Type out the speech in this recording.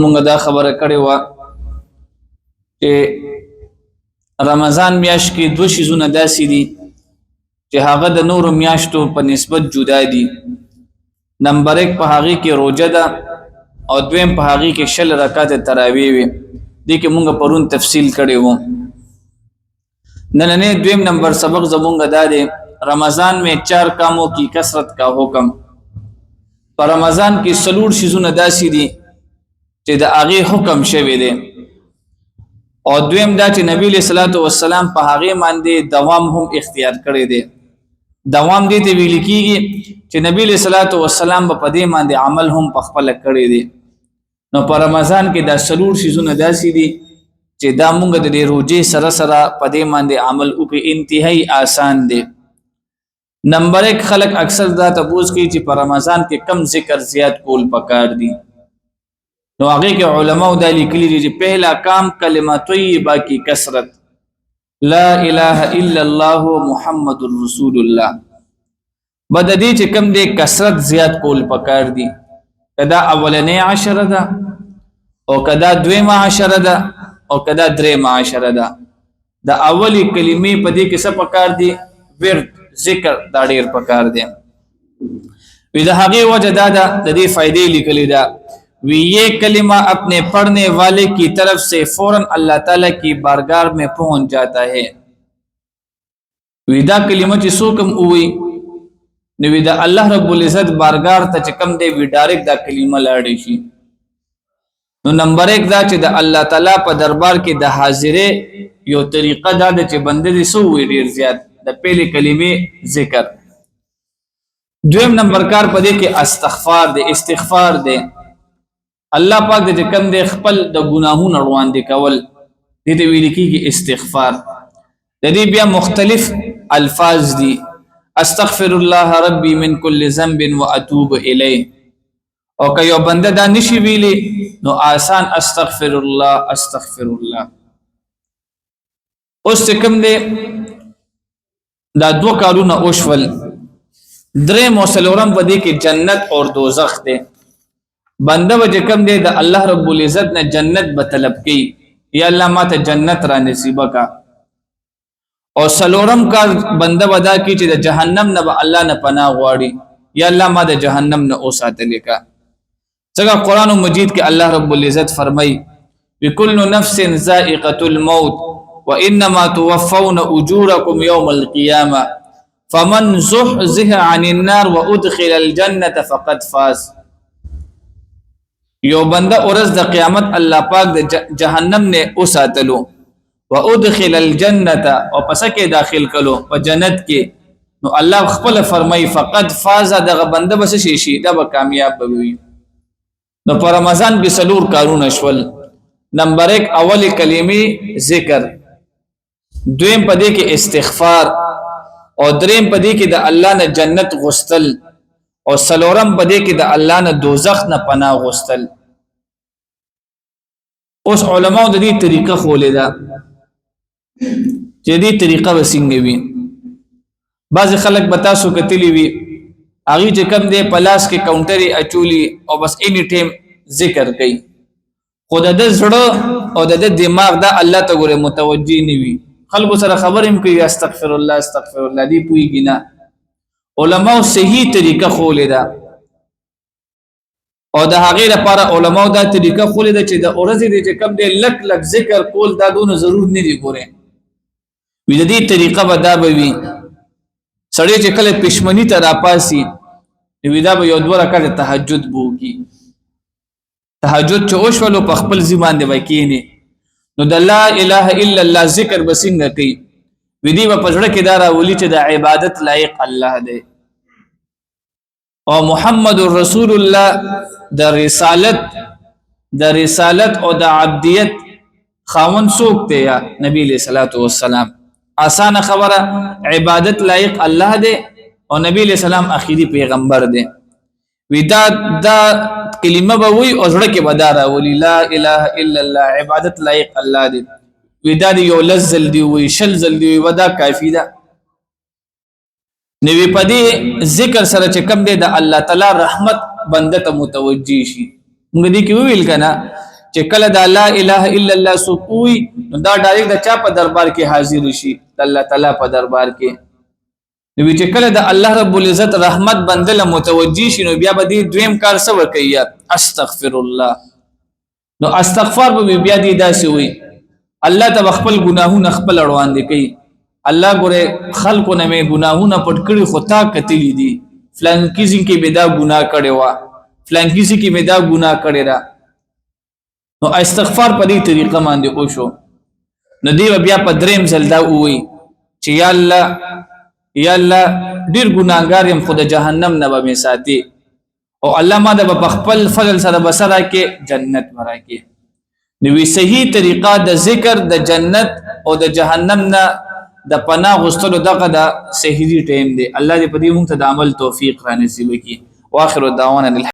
مونږ دا خبره کړې و چې رمضان میاشت کې دوه شیزونه داسې دي چې هغه د نورو میاشتو په نسبت جدا دي. نمبر 1 په هغه کې روزه ده او دویم په هغه کې شل رکعات تراویح وي. دې کې مونږ پرون تفصیل کړی وو. نن دویم نمبر سبق زمونږ دا دی رمضان میں 4 کاموں کی کثرت کا حکم. پر رمضان کې سلور شیزونه داسې دي چې د هغه حکم شوی دی او دویم دا چې نبی له صلوات و سلام په هغه باندې دوام هم اختیار کړی دی. دوام دې ته ویل کیږي چې نبی له صلوات و سلام په دې باندې عمل هم په خپل کړی دی. نو پر رمضان کې دا سلور شیزونه داسې دي چې دا مونږ د روزې سره سره په دې باندې عمل وکړي. انتهایی آسان دی. نمبر 1 خلق اکثر دا تبوز کی چې پر رمضان کې کم ذکر زیات کول پکار دي. نو هغه کې علماء دا لیکلي دي چې پہلا کام کلمه طیبه کی کثرت لا اله الا الله محمد رسول الله. بد دې چې کم دې کثرت زیات کول پکار دي. کدا اولنې 10 ده او کدا دویمه 10 ده او کدا دریمه 10 ده. د اولی کلمې په دې کې څه پکار دي؟ ورد ذکر دا ډیر پکار دی. وی دا هغه وجه دا د دې فائدې لیکلې ده. وی یہ کلمہ اپنے پڑھنے والے کی طرف سے فوراً اللہ تعالی کی بارگاہ میں پہنچ جاتا ہے. وی دا کلمہ چې څوکم وی نو وی دا الله رب العزت بارگاہ ته چې کم دی وی ډایرکټ دا کلمہ لاړې شي. نو نمبر 1 دا چې د الله تعالی په دربار کې د حاضرې یو طریقه دا د چې بنده دې سو وی ډیر زیات د پہلی کلمې ذکر. دویم نمبر کار پدې کې استغفار دے استغفار دے. الله پاک دې کم دې خپل د ګناهونو روان دي کول دې ویل کېږي استغفار. د دې بیا مختلف الفاظ دي. استغفر الله ربي من كل ذنب واتوب الیه. او که یو بنده دا نشي ویلي نو آسان استغفر الله استغفر الله. اوس کم دې دا دو کارونه اوشول. درې موسلورم پدې کې جنت اور دوزخ دے. بنده وجه کم دے د الله رب العزت نے جنت بطلب کی یا اللہ ما ته جنت را نصیب کا. او سلورم کا بنده ودا کی چې د جهنم نه الله نه پناه غواړي یا الله ما د جهنم نه اوساتل کا. څنګه قران مجید کې الله رب العزت فرمای بكل نفس ذائقه الموت وانما توفون اجوركم يوم القيامه فمن زحزح عن النار وادخل الجنه فقد فاز. یو بنده اورز د قیامت الله پاک د جهنم نه اوساتلو وادخل الجنه او پس کې داخل کلو په جنت کې نو الله خپل فرمای فقد فاز. دغه بنده بس شي دا به کامیاب وي. نو پر رمضان کې سلور کارونه شول. نمبر 1 اولی کلمې ذکر. دویم پدې کې استغفار او دریم پدې کې د الله نه جنت غستل او سلورم پدې کې د الله نه دوزخ نه پناه غستل. اوس علماء د دې طریقه خولې ده چې دې طریقه وسنګ وي. بعض خلک بتا سو کتلی وي هغه چې کم دی پلاس کې کاونټري اچولي او بس اني ټیم ذکر کوي. خود د زړه او د دماغ دا الله ته ګوره متوجي نه وي. خلکو سره خبرم کوي استغفر الله استغفر الله دی پويږي نه. علماء صحیح طریقه خولې ده او د هغه لپاره علماء دا طریقه خولې ده چې د اورزې دې کم دی لک لک ذکر کول دا دونه ضرور نه دی. ګوره وی د دې طریقه به دا به وي سړی چې کله پښمنی ته راپاسي وی دا به یو دوه رکعات تهجد بوږي. تهجد چې اوشولو په خپل ځمان دی وکینی نو د لا اله الا الله ذکر بسنګ کوي. ودی په پزړه کې دا راولي چې د عبادت لایق الله دی او محمد رسول الله د رسالت او د عبدیت خاون څوک دی یا نبی له صلوات و سلام. آسان خبره عبادت لایق الله دی او نبی له سلام اخیری پیغمبر دی. ودا دا کلمه به وی او زړه کې بدار ولی لا اله الا الله عبادت لایق الله دی. ودا دی یو لزل دی وی شل زل دی ودا کافی ده. نوی پدې ذکر سره چې کم دی د الله تعالی رحمت بنده ته متوجي شي. موږ دې کې ویل کنا چې کله د لا اله الا الله سوقوي نو دا ډایرکټ د چا په دربار کې حاضر شي د الله تعالی په دربار کې نو چې کله د الله رب العزت رحمت بندله متوجي شي نو بیا به دې دویم کار څه وکړي استغفر الله نو استغفار به بیا دې داسې وي الله ته خپل ګناهونه خپل اړوان دي کوي الله ګوره خلکو نه مې ګناهونه پټ کړی خو تا کتلی دي فلان کیږي کې به دا ګناه کړي وا فلان کیږي کې به دا ګناه کړي را نو استغفار په دې طریقه باندې او شو نو دی بیا په دریم ځل دا وای چې یا الله ډیر ګناګار يم خود جهنم نه به ساتي او الله ما د خپل فضل سره بسره کې جنت ورا کې نو صحیح طریقه د ذکر د جنت او د جهنم نه د پناه غوښتلو دغه د صحیح ټیم دی الله دې په دې موږ ته د عمل توفیق را نصیب کړي واخر دعوانا